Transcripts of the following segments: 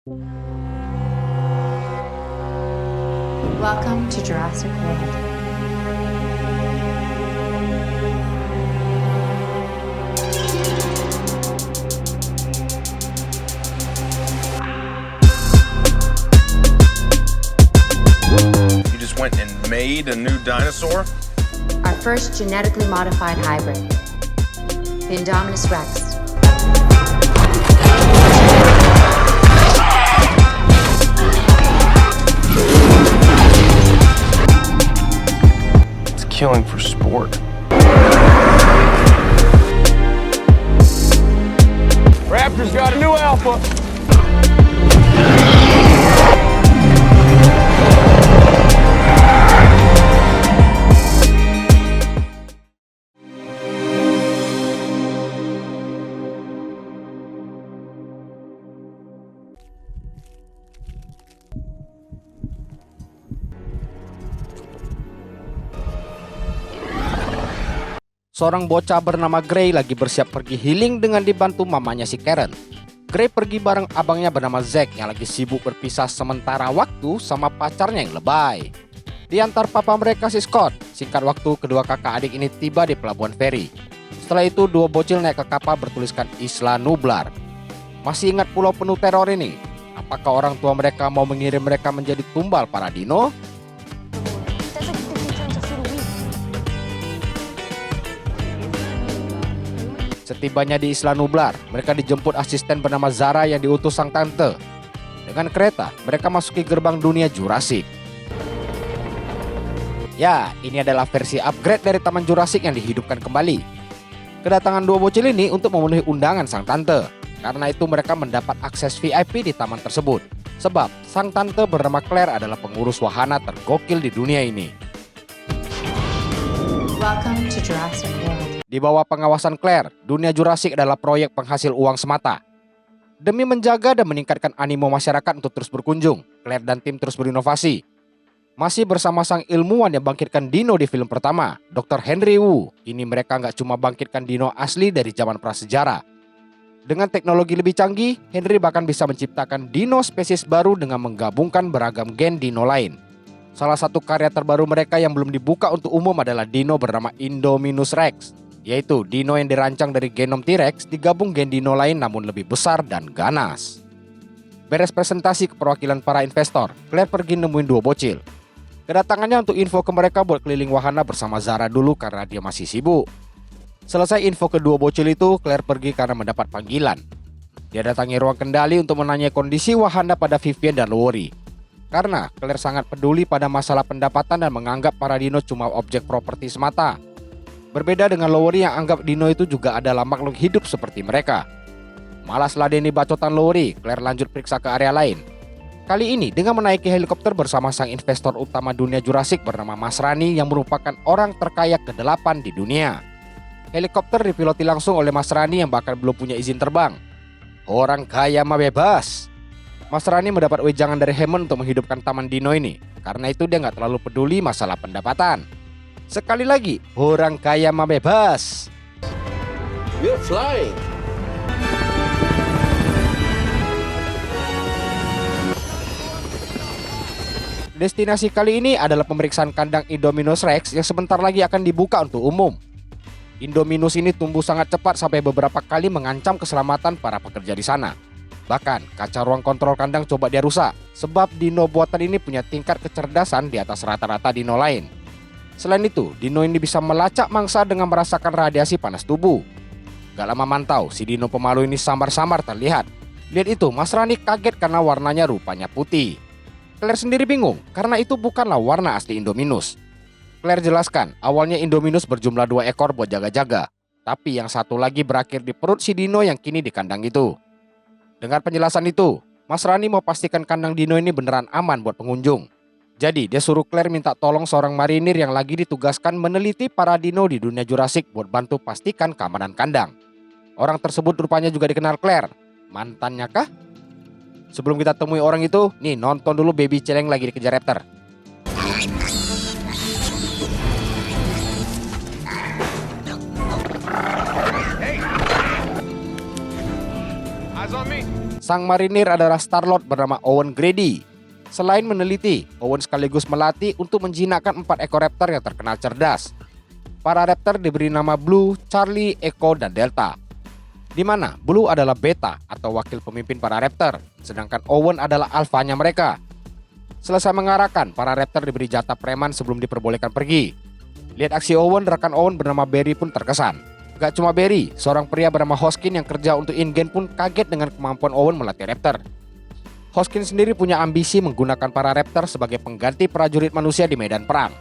Welcome to Jurassic World. You just went and made a new dinosaur? Our first genetically modified hybrid, the Indominus Rex. It's killing for sport. Raptors got a new alpha. Seorang bocah bernama Gray lagi bersiap pergi healing dengan dibantu mamanya si Karen. Gray pergi bareng abangnya bernama Zack yang lagi sibuk berpisah sementara waktu sama pacarnya yang lebay. Diantar papa mereka si Scott, singkat waktu kedua kakak adik ini tiba di pelabuhan feri. Setelah itu dua bocil naik ke kapal bertuliskan Isla Nublar. Masih ingat pulau penuh teror ini? Apakah orang tua mereka mau mengirim mereka menjadi tumbal para dino? Setibanya di Isla Nublar, mereka dijemput asisten bernama Zara yang diutus sang tante. Dengan kereta, mereka masuki gerbang dunia Jurassic. Ya, ini adalah versi upgrade dari Taman Jurassic yang dihidupkan kembali. Kedatangan dua bocil ini untuk memenuhi undangan sang tante. Karena itu mereka mendapat akses VIP di taman tersebut. Sebab, sang tante bernama Claire adalah pengurus wahana tergokil di dunia ini. Welcome to Jurassic World. Di bawah pengawasan Claire, dunia Jurassic adalah proyek penghasil uang semata. Demi menjaga dan meningkatkan animo masyarakat untuk terus berkunjung, Claire dan tim terus berinovasi. Masih bersama sang ilmuwan yang bangkitkan dino di film pertama, Dr. Henry Wu, kini mereka nggak cuma bangkitkan dino asli dari zaman prasejarah. Dengan teknologi lebih canggih, Henry bahkan bisa menciptakan dino spesies baru dengan menggabungkan beragam gen dino lain. Salah satu karya terbaru mereka yang belum dibuka untuk umum adalah dino bernama Indominus Rex, yaitu dino yang dirancang dari genom T-Rex digabung gen dino lain namun lebih besar dan ganas. Beres presentasi ke perwakilan para investor, Claire pergi nemuin dua bocil. Kedatangannya untuk info ke mereka buat keliling wahana bersama Zara dulu karena dia masih sibuk. Selesai info kedua bocil itu, Claire pergi karena mendapat panggilan. Dia datangi ruang kendali untuk menanyai kondisi wahana pada Vivian dan Lowry. Karena Claire sangat peduli pada masalah pendapatan dan menganggap para dino cuma objek properti semata. Berbeda dengan Lowry yang anggap dino itu juga adalah makhluk hidup seperti mereka. Malas ladeni bacotan Lowry, Claire lanjut periksa ke area lain. Kali ini dengan menaiki helikopter bersama sang investor utama dunia Jurassic bernama Mas Rani yang merupakan orang terkaya ke-8 di dunia. Helikopter dipiloti langsung oleh Mas Rani yang bahkan belum punya izin terbang. Orang kaya mah bebas. Mas Rani mendapat wejangan dari Hammond untuk menghidupkan taman dino ini. Karena itu dia nggak terlalu peduli masalah pendapatan. Sekali lagi, orang kaya mah bebas. We're flying. Destinasi kali ini adalah pemeriksaan kandang Indominus Rex yang sebentar lagi akan dibuka untuk umum. Indominus ini tumbuh sangat cepat sampai beberapa kali mengancam keselamatan para pekerja di sana. Bahkan kaca ruang kontrol kandang coba dia rusak, sebab dino buatan ini punya tingkat kecerdasan di atas rata-rata dino lain. Selain itu, dino ini bisa melacak mangsa dengan merasakan radiasi panas tubuh. Gak lama mantau, si dino pemalu ini samar-samar terlihat. Lihat itu, Mas Rani kaget karena warnanya rupanya putih. Claire sendiri bingung, karena itu bukanlah warna asli Indominus. Claire jelaskan, awalnya Indominus berjumlah 2 ekor buat jaga-jaga. Tapi yang satu lagi berakhir di perut si dino yang kini di kandang itu. Dengan penjelasan itu, Mas Rani mau pastikan kandang dino ini beneran aman buat pengunjung. Jadi dia suruh Claire minta tolong seorang marinir yang lagi ditugaskan meneliti para dino di dunia Jurassic buat bantu pastikan keamanan kandang. Orang tersebut rupanya juga dikenal Claire. Mantannya kah? Sebelum kita temui orang itu, nih nonton dulu baby celeng lagi dikejar raptor. Sang marinir adalah Star-Lord bernama Owen Grady. Selain meneliti, Owen sekaligus melatih untuk menjinakkan 4 ekor raptor yang terkenal cerdas. Para raptor diberi nama Blue, Charlie, Echo, dan Delta. Di mana Blue adalah beta atau wakil pemimpin para raptor, sedangkan Owen adalah alfanya mereka. Selesai mengarahkan, para raptor diberi jatah preman sebelum diperbolehkan pergi. Lihat aksi Owen, rekan Owen bernama Barry pun terkesan. Gak cuma Barry, seorang pria bernama Hoskin yang kerja untuk InGen pun kaget dengan kemampuan Owen melatih raptor. Hoskin sendiri punya ambisi menggunakan para raptor sebagai pengganti prajurit manusia di medan perang.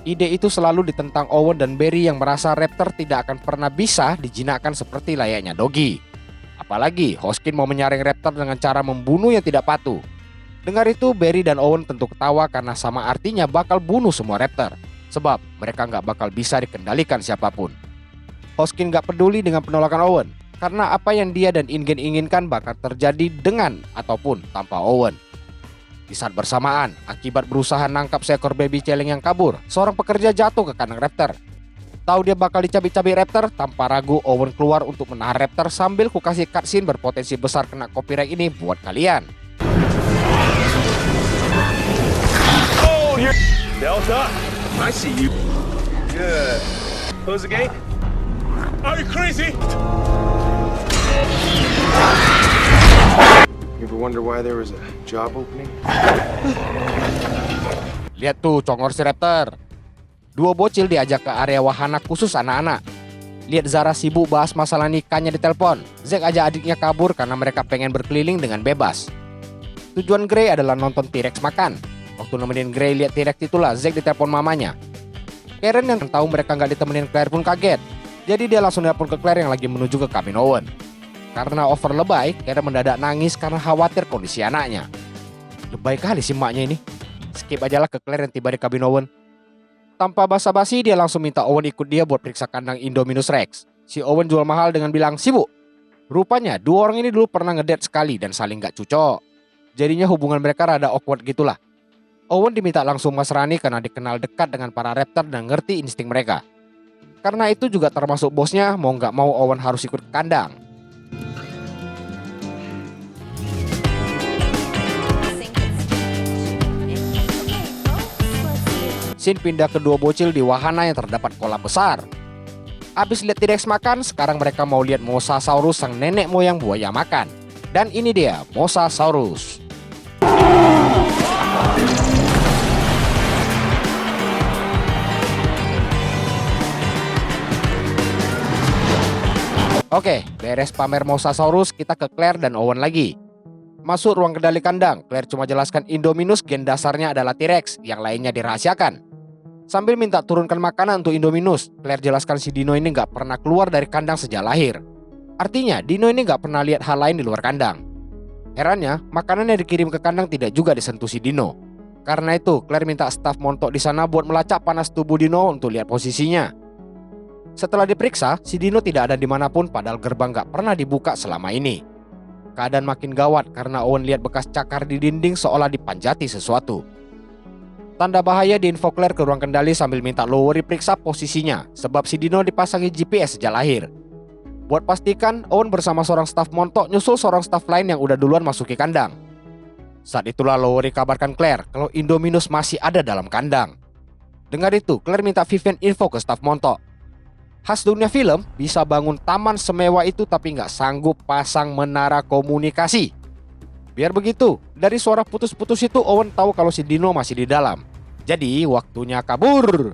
Ide itu selalu ditentang Owen dan Barry yang merasa raptor tidak akan pernah bisa dijinakkan seperti layaknya dogi. Apalagi Hoskin mau menyaring raptor dengan cara membunuh yang tidak patuh. Dengar itu, Barry dan Owen tentu ketawa karena sama artinya bakal bunuh semua raptor. Sebab mereka nggak bakal bisa dikendalikan siapapun. Hoskin gak peduli dengan penolakan Owen, karena apa yang dia dan InGen inginkan bakal terjadi dengan ataupun tanpa Owen. Di saat bersamaan, akibat berusaha nangkap seekor baby celeng yang kabur, seorang pekerja jatuh ke kandang raptor. Tahu dia bakal dicabik-cabik raptor, tanpa ragu Owen keluar untuk menahan raptor sambil ku kasih cutscene berpotensi besar kena copyright ini buat kalian. Oh, you're Delta. I see you. Good. Close the gate. Are you crazy? You ever wonder why there was a job opening? Lihat tuh congor si raptor. 2 bocil diajak ke area wahana khusus anak-anak. Lihat Zara sibuk bahas masalah nikahnya di telepon. Zack ajak adiknya kabur karena mereka pengen berkeliling dengan bebas. Tujuan Gray adalah nonton T-Rex makan. Waktu nemenin Gray lihat T-Rex itulah Zack ditelepon mamanya. Karen yang tahu mereka nggak ditemenin Claire pun kaget. Jadi dia langsung telepon ke Claire yang lagi menuju ke kabin Owen. Karena over lebay, Claire mendadak nangis karena khawatir kondisi anaknya. Lebay kali si maknya ini. Skip aja lah ke Claire yang tiba di kabin Owen. Tanpa basa-basi dia langsung minta Owen ikut dia buat periksa kandang Indominus Rex. Si Owen jual mahal dengan bilang sibuk. Rupanya 2 orang ini dulu pernah ngedate sekali dan saling gak cocok. Jadinya hubungan mereka rada awkward gitulah. Owen diminta langsung mesrani karena dikenal dekat dengan para raptor dan ngerti insting mereka. Karena itu juga termasuk bosnya, mau gak mau Owen harus ikut ke kandang. Scene pindah ke 2 bocil di wahana yang terdapat kolam besar. Abis lihat T-Rex makan, sekarang mereka mau lihat Mosasaurus sang nenek moyang buaya makan. Dan ini dia, Mosasaurus. Oke, beres pamer Mosasaurus, kita ke Claire dan Owen lagi. Masuk ruang kendali kandang, Claire cuma jelaskan Indominus gen dasarnya adalah T-Rex, yang lainnya dirahasiakan. Sambil minta turunkan makanan untuk Indominus, Claire jelaskan si Dino ini gak pernah keluar dari kandang sejak lahir. Artinya, Dino ini gak pernah lihat hal lain di luar kandang. Herannya, makanan yang dikirim ke kandang tidak juga disentuh si Dino. Karena itu, Claire minta staf montok di sana buat melacak panas tubuh Dino untuk lihat posisinya. Setelah diperiksa, si Dino tidak ada dimanapun padahal gerbang gak pernah dibuka selama ini. Keadaan makin gawat karena Owen lihat bekas cakar di dinding seolah dipanjati sesuatu. Tanda bahaya diinfo Claire ke ruang kendali sambil minta Lowery periksa posisinya sebab si Dino dipasangi GPS sejak lahir. Buat pastikan, Owen bersama seorang staf montok nyusul seorang staf lain yang udah duluan masuki kandang. Saat itulah Lowery kabarkan Claire kalau Indominus masih ada dalam kandang. Dengar itu, Claire minta Vivian info ke staf montok. Khas dunia film, bisa bangun taman semewah itu tapi nggak sanggup pasang menara komunikasi. Biar begitu, dari suara putus-putus itu Owen tahu kalau si Dino masih di dalam. Jadi waktunya kabur.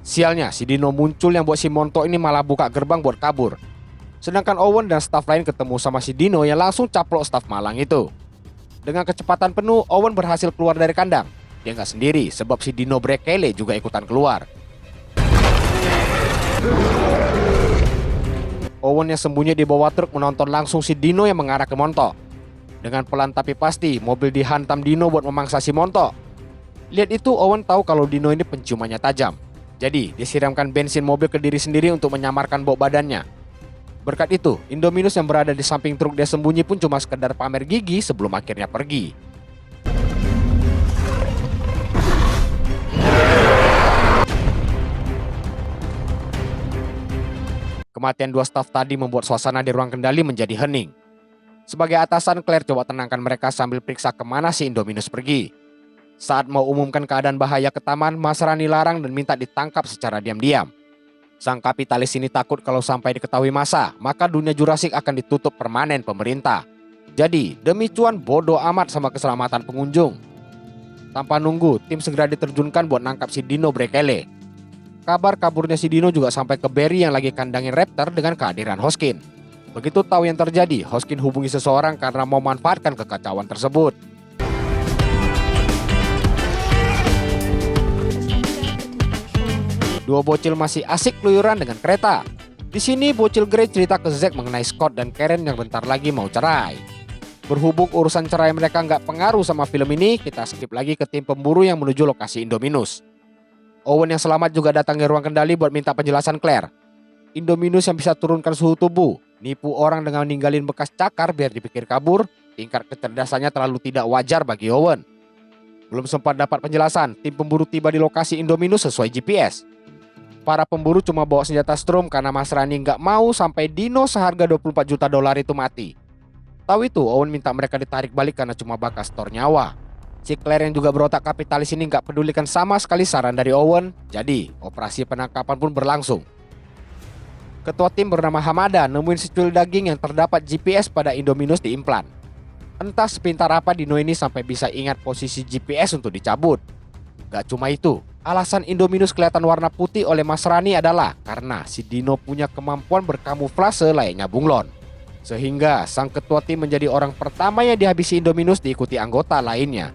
Sialnya, si Dino muncul yang buat si montok ini malah buka gerbang buat kabur. Sedangkan Owen dan staf lain ketemu sama si Dino yang langsung caplok staf malang itu. Dengan kecepatan penuh, Owen berhasil keluar dari kandang. Dia nggak sendiri sebab si Dino Brekele juga ikutan keluar. Owen yang sembunyi di bawah truk menonton langsung si Dino yang mengarah ke montok. Dengan pelan tapi pasti, mobil dihantam Dino buat memangsa si montok. Lihat itu, Owen tahu kalau Dino ini penciumannya tajam. Jadi, disiramkan bensin mobil ke diri sendiri untuk menyamarkan bau badannya. Berkat itu, Indominus yang berada di samping truk dia sembunyi pun cuma sekedar pamer gigi sebelum akhirnya pergi. Kematian 2 staf tadi membuat suasana di ruang kendali menjadi hening. Sebagai atasan, Claire coba tenangkan mereka sambil periksa kemana si Indominus pergi. Saat mau umumkan keadaan bahaya ke taman, Masrani larang dan minta ditangkap secara diam-diam. Sang kapitalis ini takut kalau sampai diketahui massa, maka dunia Jurassic akan ditutup permanen pemerintah. Jadi, demi cuan bodoh amat sama keselamatan pengunjung. Tanpa nunggu, tim segera diterjunkan buat nangkap si Dino Brekele. Kabar kaburnya si Dino juga sampai ke Barry yang lagi kandangin Raptor dengan kehadiran Hoskin. Begitu tahu yang terjadi, Hoskin hubungi seseorang karena mau manfaatkan kekacauan tersebut. Dua bocil masih asik keluyuran dengan kereta. Di sini bocil Grey cerita ke Zack mengenai Scott dan Karen yang bentar lagi mau cerai. Berhubung urusan cerai mereka nggak pengaruh sama film ini, kita skip lagi ke tim pemburu yang menuju lokasi Indominus. Owen yang selamat juga datang ke ruang kendali buat minta penjelasan Claire. Indominus yang bisa turunkan suhu tubuh, nipu orang dengan ninggalin bekas cakar biar dipikir kabur, tingkat kecerdasannya terlalu tidak wajar bagi Owen. Belum sempat dapat penjelasan, tim pemburu tiba di lokasi Indominus sesuai GPS. Para pemburu cuma bawa senjata Strom karena Masrani nggak mau sampai Dino seharga 24 juta dolar itu mati. Tahu itu, Owen minta mereka ditarik balik karena cuma bakas store nyawa. Si Claire yang juga berotak kapitalis ini nggak pedulikan sama sekali saran dari Owen, jadi operasi penangkapan pun berlangsung. Ketua tim bernama Hamada nemuin secuil daging yang terdapat GPS pada Indominus di implan. Entah sepintar apa Dino ini sampai bisa ingat posisi GPS untuk dicabut. Gak cuma itu, alasan Indominus kelihatan warna putih oleh Masrani adalah karena si Dino punya kemampuan berkamuflase layaknya bunglon. Sehingga sang ketua tim menjadi orang pertama yang dihabisi Indominus diikuti anggota lainnya.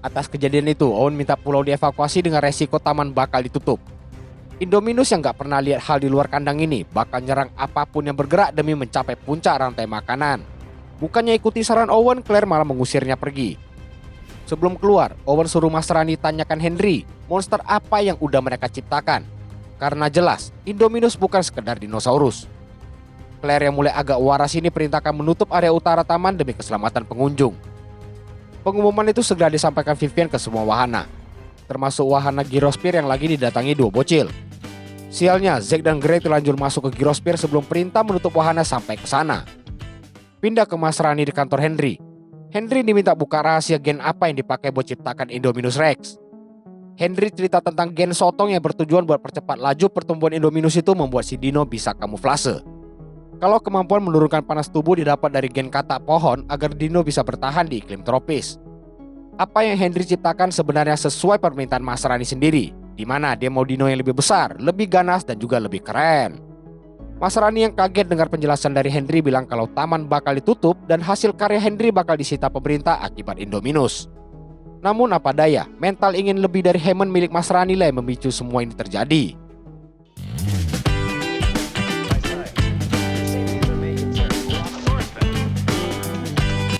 Atas kejadian itu, Owen minta pulau dievakuasi dengan resiko taman bakal ditutup. Indominus yang gak pernah lihat hal di luar kandang ini bakal nyerang apapun yang bergerak demi mencapai puncak rantai makanan. Bukannya ikuti saran Owen, Claire malah mengusirnya pergi. Sebelum keluar, Owen suruh Masrani tanyakan Henry, monster apa yang udah mereka ciptakan. Karena jelas, Indominus bukan sekedar dinosaurus. Claire yang mulai agak waras ini perintahkan menutup area utara taman demi keselamatan pengunjung. Pengumuman itu segera disampaikan Vivian ke semua wahana, termasuk wahana Gyrosphere yang lagi didatangi dua bocil. Sialnya, Zack dan Grey terlanjur masuk ke Gyrosphere sebelum perintah menutup wahana sampai ke sana. Pindah ke Masrani di kantor Henry. Henry diminta buka rahasia gen apa yang dipakai buat ciptakan Indominus Rex. Henry cerita tentang gen sotong yang bertujuan buat percepat laju pertumbuhan Indominus itu membuat si Dino bisa kamuflase. Kalau kemampuan menurunkan panas tubuh didapat dari gen katak pohon agar Dino bisa bertahan di iklim tropis. Apa yang Henry ciptakan sebenarnya sesuai permintaan Masrani sendiri, di mana dia mau Dino yang lebih besar, lebih ganas dan juga lebih keren. Masrani yang kaget dengar penjelasan dari Henry bilang kalau taman bakal ditutup dan hasil karya Henry bakal disita pemerintah akibat Indominus. Namun apa daya, mental ingin lebih dari Hammond milik Masrani lah yang memicu semua ini terjadi.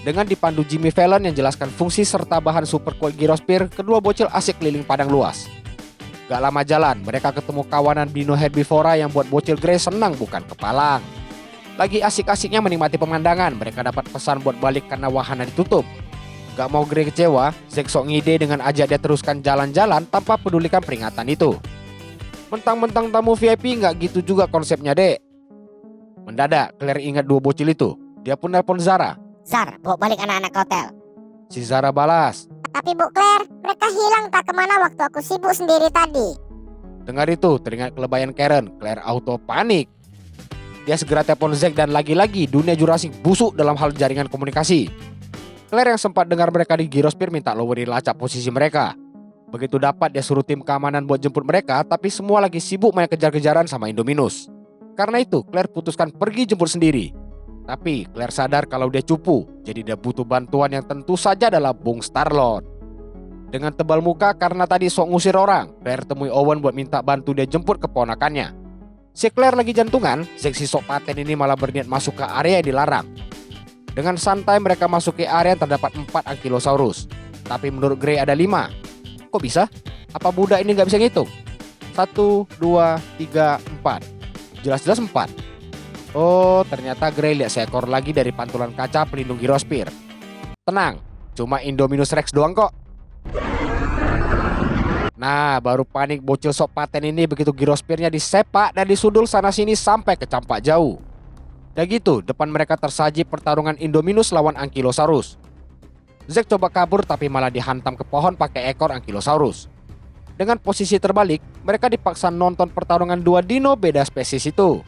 Dengan dipandu Jimmy Fallon yang jelaskan fungsi serta bahan super kuat Gyrosphere, kedua bocil asik keliling padang luas. Gak lama jalan, mereka ketemu kawanan Dino Herbivora yang buat bocil Grey senang bukan kepalang. Lagi asik-asiknya menikmati pemandangan, mereka dapat pesan buat balik karena wahana ditutup. Gak mau Grey kecewa, Zack sok ngide dengan ajak dia teruskan jalan-jalan tanpa pedulikan peringatan itu. Mentang-mentang tamu VIP gak gitu juga konsepnya, dek. Mendadak, Claire ingat dua bocil itu. Dia pun nelpon Zara. Zar, bawa balik anak-anak ke hotel. Si Zara balas. Tapi Bu Claire, mereka hilang tak kemana waktu aku sibuk sendiri tadi. Dengar itu, teringat kelebayan Karen. Claire auto panik. Dia segera telepon Zack dan lagi-lagi dunia Jurassic busuk dalam hal jaringan komunikasi. Claire yang sempat dengar mereka di Gyrosphere minta loweri lacak posisi mereka. Begitu dapat dia suruh tim keamanan buat jemput mereka, tapi semua lagi sibuk main kejar-kejaran sama Indominus. Karena itu, Claire putuskan pergi jemput sendiri. Tapi Claire sadar kalau dia cupu, jadi dia butuh bantuan yang tentu saja adalah Bung Star-Lord. Dengan tebal muka karena tadi sok ngusir orang, Claire temui Owen buat minta bantu dia jemput keponakannya. Si Claire lagi jantungan, Zack si sok paten ini malah berniat masuk ke area yang dilarang. Dengan santai mereka masuk ke area yang terdapat 4 Ankylosaurus. Tapi menurut Grey ada 5. Kok bisa? Apa budak ini gak bisa ngitung? 1, 2, 3, 4. Jelas-jelas 4. Oh, ternyata Grey lihat seekor lagi dari pantulan kaca pelindung gyrosphere. Tenang, cuma Indominus Rex doang kok. Nah, baru panik bocil sok paten ini begitu gyrosphere-nya disepak dan disundul sana-sini sampai ke campak jauh. Dan gitu, depan mereka tersaji pertarungan Indominus lawan Ankylosaurus. Zack coba kabur tapi malah dihantam ke pohon pakai ekor Ankylosaurus. Dengan posisi terbalik, mereka dipaksa nonton pertarungan dua dino beda spesies itu.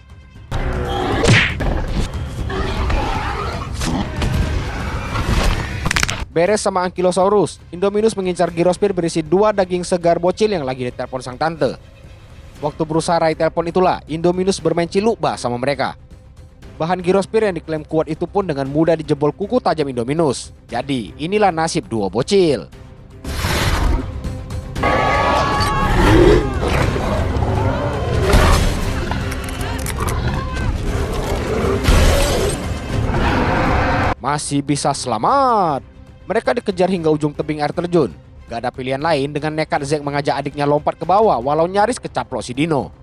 Beres sama Ankylosaurus, Indominus mengincar gyrosphere berisi dua daging segar bocil yang lagi ditelepon sang tante. Waktu berusaha raih telepon itulah, Indominus bermain ciluk-bah sama mereka. Bahan gyrosphere yang diklaim kuat itu pun dengan mudah dijebol kuku tajam Indominus. Jadi, inilah nasib dua bocil. Masih bisa selamat. Mereka dikejar hingga ujung tebing air terjun. Gak ada pilihan lain dengan nekat Zack mengajak adiknya lompat ke bawah walau nyaris kecaplok si dino.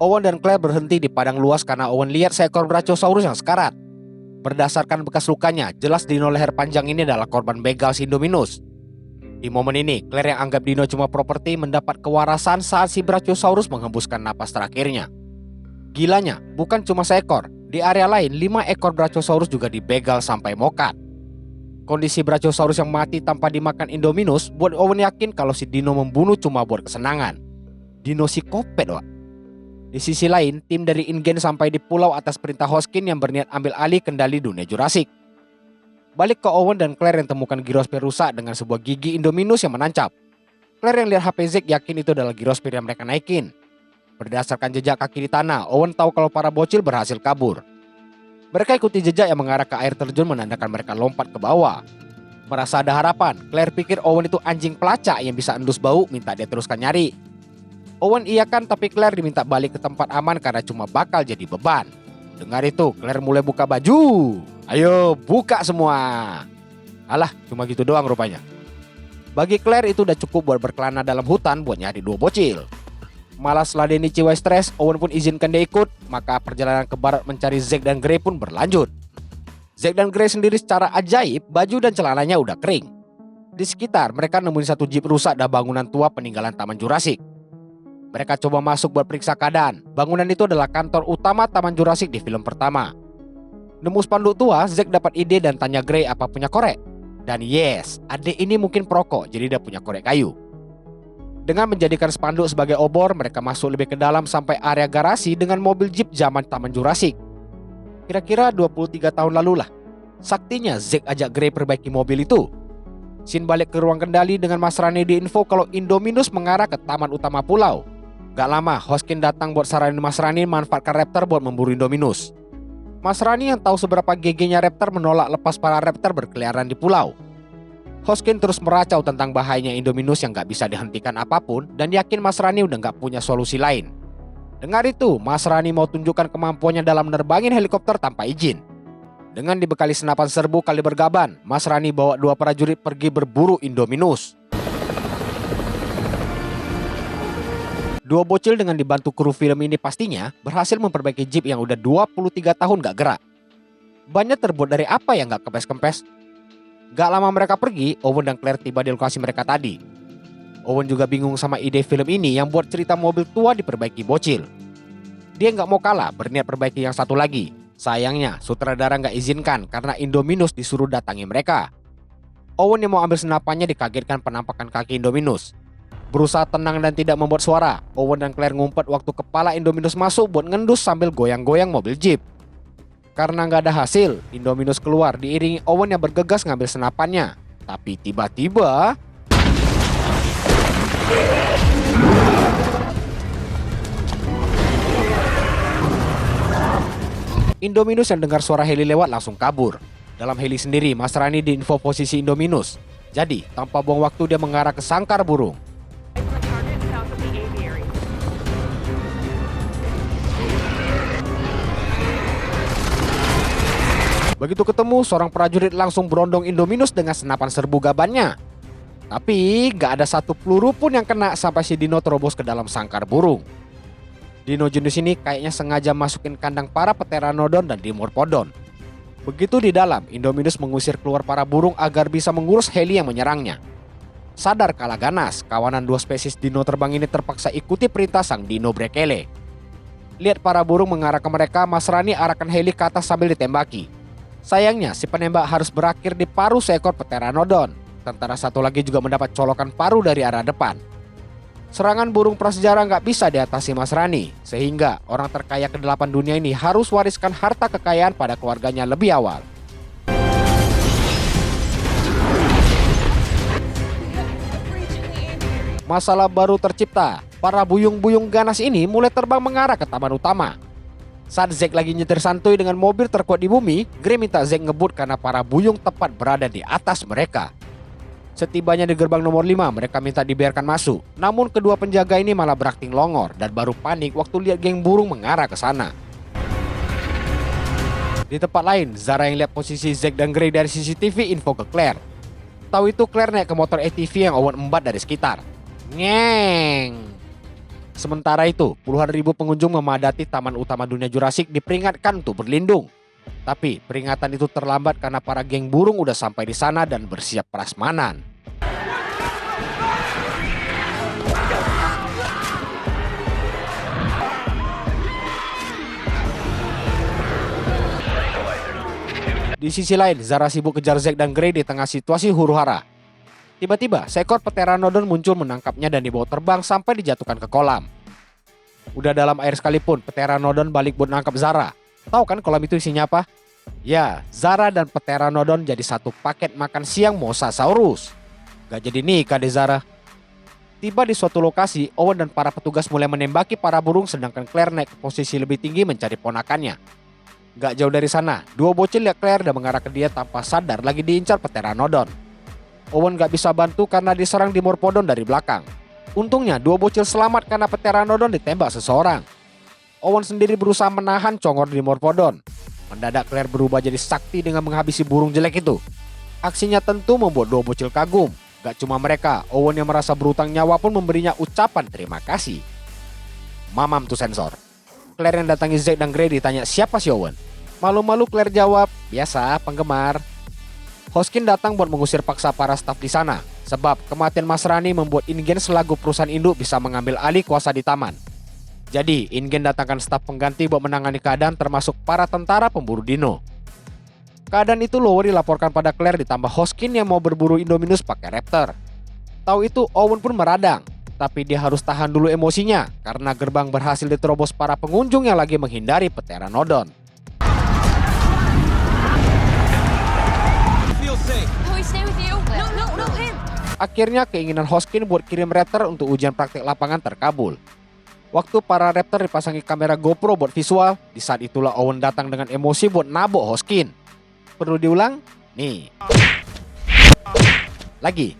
Owen dan Claire berhenti di padang luas karena Owen lihat seekor Brachiosaurus yang sekarat. Berdasarkan bekas lukanya, jelas dino leher panjang ini adalah korban begal si Indominus. Di momen ini, Claire yang anggap dino cuma properti mendapat kewarasan saat si Brachiosaurus menghembuskan napas terakhirnya. Gilanya, bukan cuma seekor. Di area lain, 5 ekor Brachiosaurus juga dibegal sampai mokat. Kondisi Brachiosaurus yang mati tanpa dimakan Indominus buat Owen yakin kalau si dino membunuh cuma buat kesenangan. Dino psikopat, Wak. Di sisi lain, tim dari InGen sampai di pulau atas perintah Hoskin yang berniat ambil alih kendali dunia Jurassic. Balik ke Owen dan Claire yang temukan gyrosphere rusak dengan sebuah gigi Indominus yang menancap. Claire yang lihat HP Zack yakin itu adalah gyrosphere yang mereka naikin. Berdasarkan jejak kaki di tanah, Owen tahu kalau para bocil berhasil kabur. Mereka ikuti jejak yang mengarah ke air terjun menandakan mereka lompat ke bawah. Merasa ada harapan, Claire pikir Owen itu anjing pelacak yang bisa endus bau, minta dia teruskan nyari. Owen iyakan tapi Claire diminta balik ke tempat aman karena cuma bakal jadi beban. Dengar itu, Claire mulai buka baju. Ayo, buka semua. Alah, cuma gitu doang rupanya. Bagi Claire itu udah cukup buat berkelana dalam hutan buat nyari dua bocil. Malas ladeni ciwai stres, Owen pun izinkan dia ikut. Maka perjalanan ke barat mencari Zack dan Grey pun berlanjut. Zack dan Grey sendiri secara ajaib, baju dan celananya udah kering. Di sekitar, mereka nemuin satu jeep rusak dan bangunan tua peninggalan Taman Jurassic. Mereka coba masuk buat periksa keadaan. Bangunan itu adalah kantor utama Taman Jurassic di film pertama. Nemu spanduk tua, Zack dapat ide dan tanya Grey apa punya korek. Dan yes, adik ini mungkin perokok, jadi dia punya korek kayu. Dengan menjadikan spanduk sebagai obor, mereka masuk lebih ke dalam sampai area garasi dengan mobil jeep zaman Taman Jurassic. Kira-kira 23 tahun lalu lah. Saktinya Zack ajak Grey perbaiki mobil itu. Scene balik ke ruang kendali dengan Mas Rani diinfo kalau Indominus mengarah ke taman utama pulau. Gak lama, Hoskin datang buat saranin Mas Rani manfaatkan Raptor buat memburu Indominus. Mas Rani yang tahu seberapa GG-nya Raptor menolak lepas para Raptor berkeliaran di pulau. Hoskin terus meracau tentang bahayanya Indominus yang gak bisa dihentikan apapun dan yakin Mas Rani udah gak punya solusi lain. Dengar itu, Mas Rani mau tunjukkan kemampuannya dalam nerbangin helikopter tanpa izin. Dengan dibekali senapan serbu kaliber gaban, Mas Rani bawa 2 prajurit pergi berburu Indominus. 2 bocil dengan dibantu kru film ini pastinya berhasil memperbaiki jeep yang udah 23 tahun gak gerak. Bannya terbuat dari apa yang gak kempes-kempes? Gak lama mereka pergi, Owen dan Claire tiba di lokasi mereka tadi. Owen juga bingung sama ide film ini yang buat cerita mobil tua diperbaiki bocil. Dia gak mau kalah, berniat perbaiki yang satu lagi. Sayangnya, sutradara gak izinkan karena Indominus disuruh datangi mereka. Owen yang mau ambil senapannya dikagetkan penampakan kaki Indominus. Berusaha tenang dan tidak membuat suara, Owen dan Claire ngumpet waktu kepala Indominus masuk buat ngendus sambil goyang-goyang mobil jeep. Karena nggak ada hasil, Indominus keluar diiringi Owen yang bergegas ngambil senapannya. Tapi tiba-tiba Indominus yang dengar suara heli lewat langsung kabur. Dalam heli sendiri, Mas Rani diinfo posisi Indominus. Jadi, tanpa buang waktu dia mengarah ke sangkar burung. Begitu ketemu, seorang prajurit langsung berondong Indominus dengan senapan serbu gabannya. Tapi gak ada satu peluru pun yang kena sampai si Dino terobos ke dalam sangkar burung. Dino jenis ini kayaknya sengaja masukin kandang para Pteranodon dan Dimorphodon. Begitu di dalam, Indominus mengusir keluar para burung agar bisa mengurus heli yang menyerangnya. Sadar kalah ganas, kawanan dua spesies dino terbang ini terpaksa ikuti perintah sang Dino Brekele. Lihat para burung mengarah ke mereka, Mas Rani arahkan heli ke atas sambil ditembaki. Sayangnya si penembak harus berakhir di paruh seekor Pteranodon. Tentara satu lagi juga mendapat colokan paruh dari arah depan. Serangan burung prasejarah nggak bisa diatasi Mas Rani, sehingga orang terkaya ke-8 dunia ini harus wariskan harta kekayaan pada keluarganya lebih awal. Masalah baru tercipta, para buyung-buyung ganas ini mulai terbang mengarah ke taman utama. Saat Zack lagi nyetir santuy dengan mobil terkuat di bumi, Gray minta Zack ngebut karena para buyung tepat berada di atas mereka. Setibanya di gerbang nomor 5, mereka minta dibiarkan masuk. Namun kedua penjaga ini malah berakting longor dan baru panik waktu lihat geng burung mengarah ke sana. Di tempat lain, Zara yang lihat posisi Zack dan Gray dari CCTV info ke Claire. Tahu itu Claire naik ke motor ATV yang Owen embat dari sekitar. Ngeng. Sementara itu, puluhan ribu pengunjung memadati taman utama dunia Jurassic diperingatkan untuk berlindung. Tapi peringatan itu terlambat karena para geng burung udah sampai di sana dan bersiap prasmanan. Di sisi lain, Zara sibuk kejar Zack dan Gray di tengah situasi huru-hara. Tiba-tiba, seekor Pteranodon muncul menangkapnya dan dibawa terbang sampai dijatuhkan ke kolam. Udah dalam air sekalipun, Pteranodon balik buat nangkap Zara. Tahu kan kolam itu isinya apa? Ya, Zara dan Pteranodon jadi satu paket makan siang Mosasaurus. Gak jadi nikah deh Zara. Tiba di suatu lokasi, Owen dan para petugas mulai menembaki para burung sedangkan Claire naik ke posisi lebih tinggi mencari ponakannya. Gak jauh dari sana, dua bocil lihat Claire dan mengarah ke dia tanpa sadar lagi diincar Pteranodon. Owen gak bisa bantu karena diserang Dimorphodon dari belakang. Untungnya dua bocil selamat karena Pteranodon ditembak seseorang. Owen sendiri berusaha menahan congor Dimorphodon. Mendadak Claire berubah jadi sakti dengan menghabisi burung jelek itu. Aksinya tentu membuat dua bocil kagum. Gak cuma mereka, Owen yang merasa berutang nyawa pun memberinya ucapan terima kasih. Mamam tuh sensor. Claire yang datangi Zack dan Gray ditanya siapa si Owen. Malu-malu Claire jawab, biasa penggemar. Hoskin datang buat mengusir paksa para staf di sana, sebab kematian Mas Rani membuat InGen selaku perusahaan induk bisa mengambil alih kuasa di taman. Jadi, InGen datangkan staf pengganti buat menangani keadaan termasuk para tentara pemburu dino. Keadaan itu Lowery laporkan pada Claire ditambah Hoskin yang mau berburu Indominus pakai Raptor. Tahu itu Owen pun meradang, tapi dia harus tahan dulu emosinya karena gerbang berhasil diterobos para pengunjung yang lagi menghindari Pteranodon. Akhirnya keinginan Hoskin buat kirim Raptor untuk ujian praktik lapangan terkabul. Waktu para Raptor dipasangi kamera GoPro buat visual, di saat itulah Owen datang dengan emosi buat nabok Hoskin. Perlu diulang? Nih. Lagi.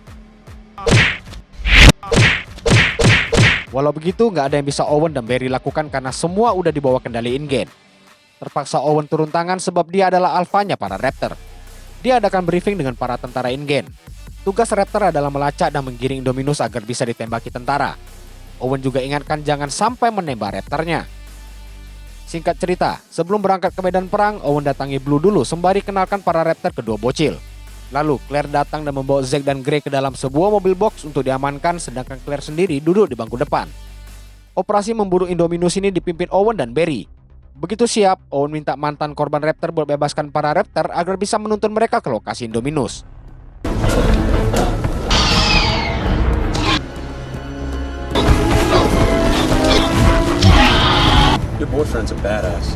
Walau begitu, nggak ada yang bisa Owen dan Barry lakukan karena semua udah dibawa kendali InGen. Terpaksa Owen turun tangan sebab dia adalah alfanya para Raptor. Dia adakan briefing dengan para tentara InGen. Tugas Raptor adalah melacak dan menggiring Indominus agar bisa ditembaki tentara. Owen juga ingatkan jangan sampai menembak Raptornya. Singkat cerita, sebelum berangkat ke medan perang, Owen datangi Blue dulu sembari kenalkan para Raptor kedua bocil. Lalu Claire datang dan membawa Zack dan Gray ke dalam sebuah mobil box untuk diamankan sedangkan Claire sendiri duduk di bangku depan. Operasi memburu Indominus ini dipimpin Owen dan Barry. Begitu siap, Owen minta mantan korban Raptor buat bebaskan para Raptor agar bisa menuntun mereka ke lokasi Indominus. Your boyfriend's a badass.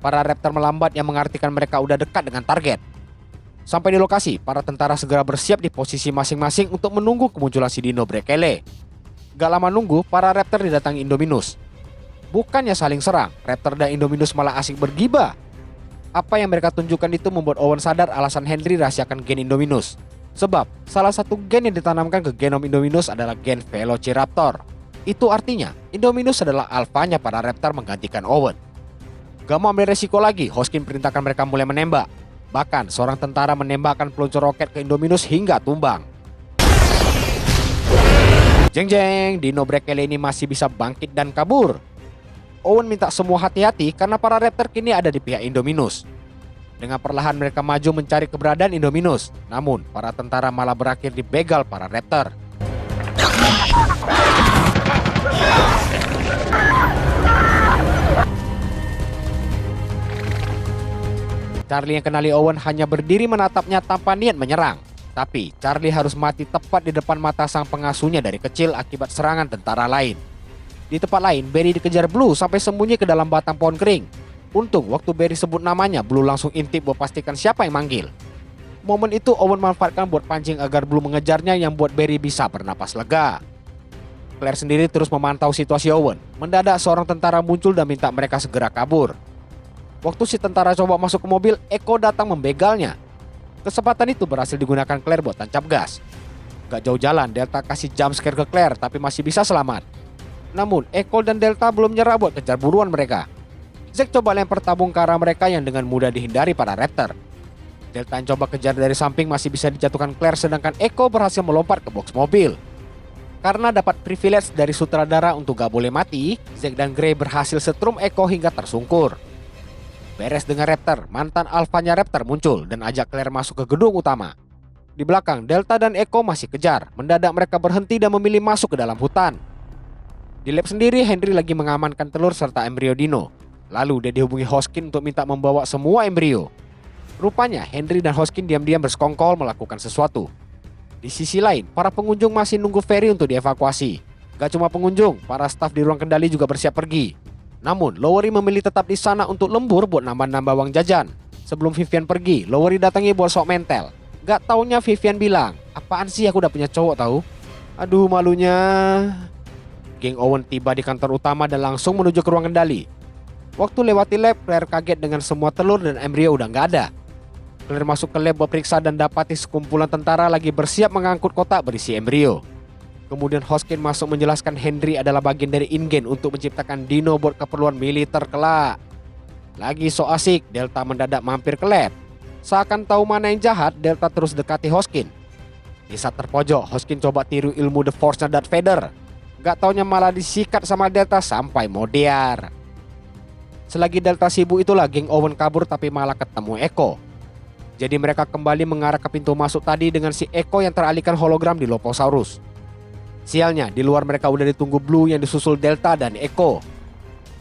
Para Raptor melambat yang mengartikan mereka udah dekat dengan target. Sampai di lokasi, para tentara segera bersiap di posisi masing-masing untuk menunggu kemunculan si Dino Brekele. Gak lama nunggu, para Raptor didatangi Indominus. Bukannya saling serang, Raptor dan Indominus malah asik bergibah. Apa yang mereka tunjukkan itu membuat Owen sadar alasan Henry rahasiakan gen Indominus. Sebab, salah satu gen yang ditanamkan ke genom Indominus adalah gen Velociraptor. Itu artinya, Indominus adalah alfanya para Raptor menggantikan Owen. Gak mau ambil resiko lagi, Hoskin perintahkan mereka mulai menembak. Bahkan seorang tentara menembakkan peluncur roket ke Indominus hingga tumbang. Jeng-jeng, Dino Brekele ini masih bisa bangkit dan kabur. Owen minta semua hati-hati karena para Raptor kini ada di pihak Indominus. Dengan perlahan mereka maju mencari keberadaan Indominus. Namun, para tentara malah berakhir dibegal para Raptor. Charlie yang kenali Owen hanya berdiri menatapnya tanpa niat menyerang. Tapi Charlie harus mati tepat di depan mata sang pengasuhnya dari kecil akibat serangan tentara lain. Di tempat lain, Barry dikejar Blue sampai sembunyi ke dalam batang pohon kering. Untung waktu Barry sebut namanya, Blue langsung intip buat pastikan siapa yang manggil. Momen itu Owen manfaatkan buat pancing agar Blue mengejarnya yang buat Barry bisa bernapas lega. Claire sendiri terus memantau situasi Owen. Mendadak seorang tentara muncul dan minta mereka segera kabur. Waktu si tentara coba masuk ke mobil, Echo datang membegalnya. Kesempatan itu berhasil digunakan Claire buat tancap gas. Gak jauh jalan, Delta kasih jump scare ke Claire tapi masih bisa selamat. Namun Echo dan Delta belum nyerah buat kejar buruan mereka. Zack coba lempar tabung ke arah mereka yang dengan mudah dihindari para Raptor. Delta yang coba kejar dari samping masih bisa dijatuhkan Claire, sedangkan Echo berhasil melompat ke box mobil. Karena dapat privilege dari sutradara untuk gak boleh mati, Zack dan Gray berhasil setrum Echo hingga tersungkur. Beres dengan Raptor, mantan alfanya Raptor muncul dan ajak Claire masuk ke gedung utama. Di belakang, Delta dan Echo masih kejar. Mendadak mereka berhenti dan memilih masuk ke dalam hutan. Di lab sendiri, Henry lagi mengamankan telur serta embrio Dino. Lalu dia dihubungi Hoskin untuk minta membawa semua embrio. Rupanya Henry dan Hoskin diam-diam bersekongkol melakukan sesuatu. Di sisi lain, para pengunjung masih nunggu ferry untuk dievakuasi. Gak cuma pengunjung, para staf di ruang kendali juga bersiap pergi. Namun, Lowery memilih tetap di sana untuk lembur buat nambah-nambah uang jajan. Sebelum Vivian pergi, Lowery datangi buat sok mentel. Gak taunya Vivian bilang, apaan sih aku udah punya cowok tahu? Aduh malunya. Geng Owen tiba di kantor utama dan langsung menuju ke ruang kendali. Waktu lewati lab, Claire kaget dengan semua telur dan embrio udah gak ada. Claire masuk ke lab berperiksa dan dapati sekumpulan tentara lagi bersiap mengangkut kotak berisi embrio. Kemudian Hoskin masuk menjelaskan Henry adalah bagian dari InGen untuk menciptakan dino buat keperluan militer kelak. Lagi so asik, Delta mendadak mampir ke lab. Seakan tahu mana yang jahat, Delta terus dekati Hoskin. Di saat terpojok, Hoskin coba tiru ilmu The Force-nya Darth Vader. Gak taunya malah disikat sama Delta sampai modiar. Selagi Delta sibuk itulah geng Owen kabur tapi malah ketemu Echo. Jadi mereka kembali mengarah ke pintu masuk tadi dengan si Echo yang teralihkan hologram di Loposaurus. Sialnya, di luar mereka udah ditunggu Blue yang disusul Delta dan Echo.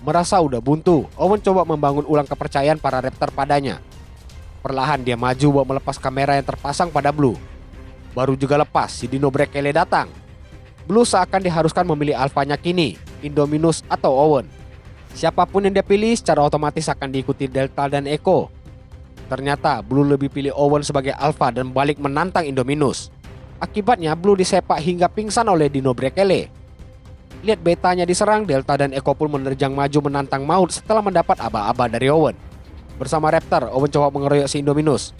Merasa udah buntu, Owen coba membangun ulang kepercayaan para Raptor padanya. Perlahan dia maju buat melepas kamera yang terpasang pada Blue. Baru juga lepas, si Dino Brekele datang. Blue seakan diharuskan memilih alfanya kini, Indominus atau Owen. Siapapun yang dia pilih secara otomatis akan diikuti Delta dan Echo. Ternyata Blue lebih pilih Owen sebagai alfa dan balik menantang Indominus. Akibatnya Blue disepak hingga pingsan oleh Dino Brekele. Lihat betanya diserang, Delta dan Echo pun menerjang maju menantang maut setelah mendapat aba-aba dari Owen. Bersama Raptor, Owen coba mengeroyok si Indominus.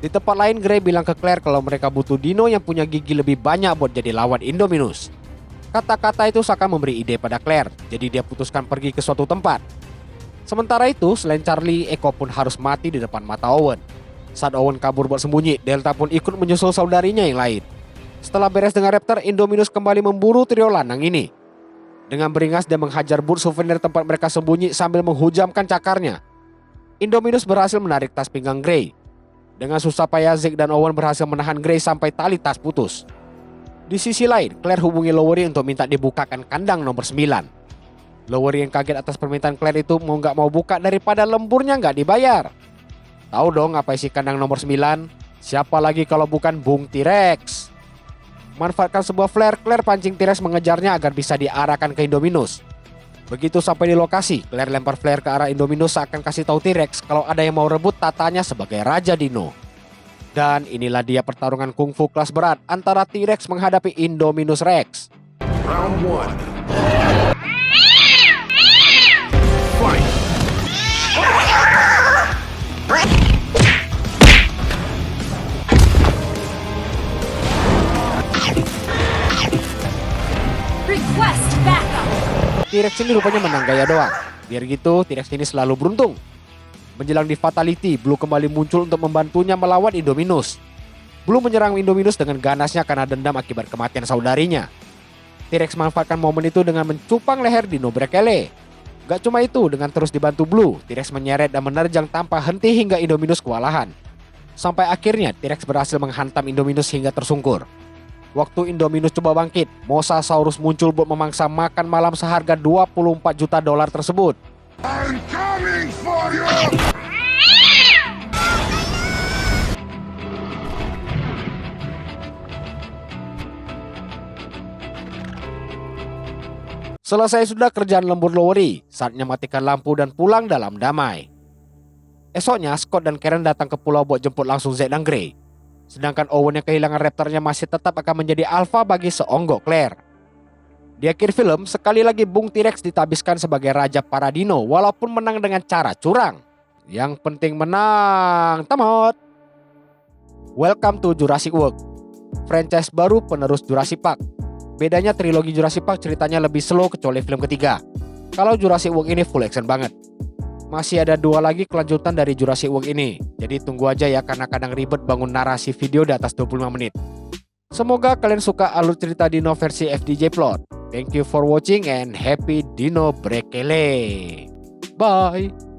Di tempat lain, Gray bilang ke Claire kalau mereka butuh dino yang punya gigi lebih banyak buat jadi lawan Indominus. Kata-kata itu seakan memberi ide pada Claire, jadi dia putuskan pergi ke suatu tempat. Sementara itu, selain Charlie, Echo pun harus mati di depan mata Owen. Saat Owen kabur buat sembunyi, Delta pun ikut menyusul saudarinya yang lain. Setelah beres dengan Raptor, Indominus kembali memburu trio lanang ini. Dengan beringas dia menghajar booth souvenir tempat mereka sembunyi sambil menghujamkan cakarnya. Indominus berhasil menarik tas pinggang Gray. Dengan susah payah Zack dan Owen berhasil menahan Gray sampai tali tas putus. Di sisi lain, Claire hubungi Lowery untuk minta dibukakan kandang nomor 9. Lowery yang kaget atas permintaan Claire itu mau gak mau buka daripada lemburnya gak dibayar. Tahu dong apa isi kandang nomor 9? Siapa lagi kalau bukan Bung T-Rex. Manfaatkan sebuah flare, Claire pancing T-Rex mengejarnya agar bisa diarahkan ke Indominus. Begitu sampai di lokasi, Claire lempar flare ke arah Indominus seakan kasih tahu T-Rex kalau ada yang mau rebut tatanya sebagai Raja Dino. Dan inilah dia pertarungan kungfu kelas berat antara T-Rex menghadapi Indominus Rex. Round 1. Fight. Request backup. T-Rex ini rupanya menang gaya doang. Biar gitu, T-Rex ini selalu beruntung. Menjelang di Fatality, Blue kembali muncul untuk membantunya melawan Indominus. Blue menyerang Indominus dengan ganasnya karena dendam akibat kematian saudarinya. T-Rex manfaatkan momen itu dengan mencupang leher Dino Brekele. Gak cuma itu, dengan terus dibantu Blue, T-Rex menyeret dan menerjang tanpa henti hingga Indominus kewalahan. Sampai akhirnya T-Rex berhasil menghantam Indominus hingga tersungkur. Waktu Indominus coba bangkit, Mosasaurus muncul buat memangsa makan malam seharga $24 juta tersebut. I'm coming for you! Selesai sudah kerjaan lembur Lowry, saatnya matikan lampu dan pulang dalam damai. Esoknya, Scott dan Karen datang ke pulau buat jemput langsung Zed dan Grey. Sedangkan Owen yang kehilangan raptornya masih tetap akan menjadi alfa bagi seonggok Claire. Di akhir film, sekali lagi Bung T-Rex ditabiskan sebagai raja para dino walaupun menang dengan cara curang. Yang penting menang, tamat. Welcome to Jurassic World, franchise baru penerus Jurassic Park. Bedanya trilogi Jurassic Park ceritanya lebih slow kecuali film ketiga. Kalau Jurassic World ini full action banget. Masih ada 2 lagi kelanjutan dari Jurassic World ini. Jadi tunggu aja ya karena kadang ribet bangun narasi video di atas 25 menit. Semoga kalian suka alur cerita dino versi FDJ Plot. Thank you for watching and happy Dino Brekele. Bye.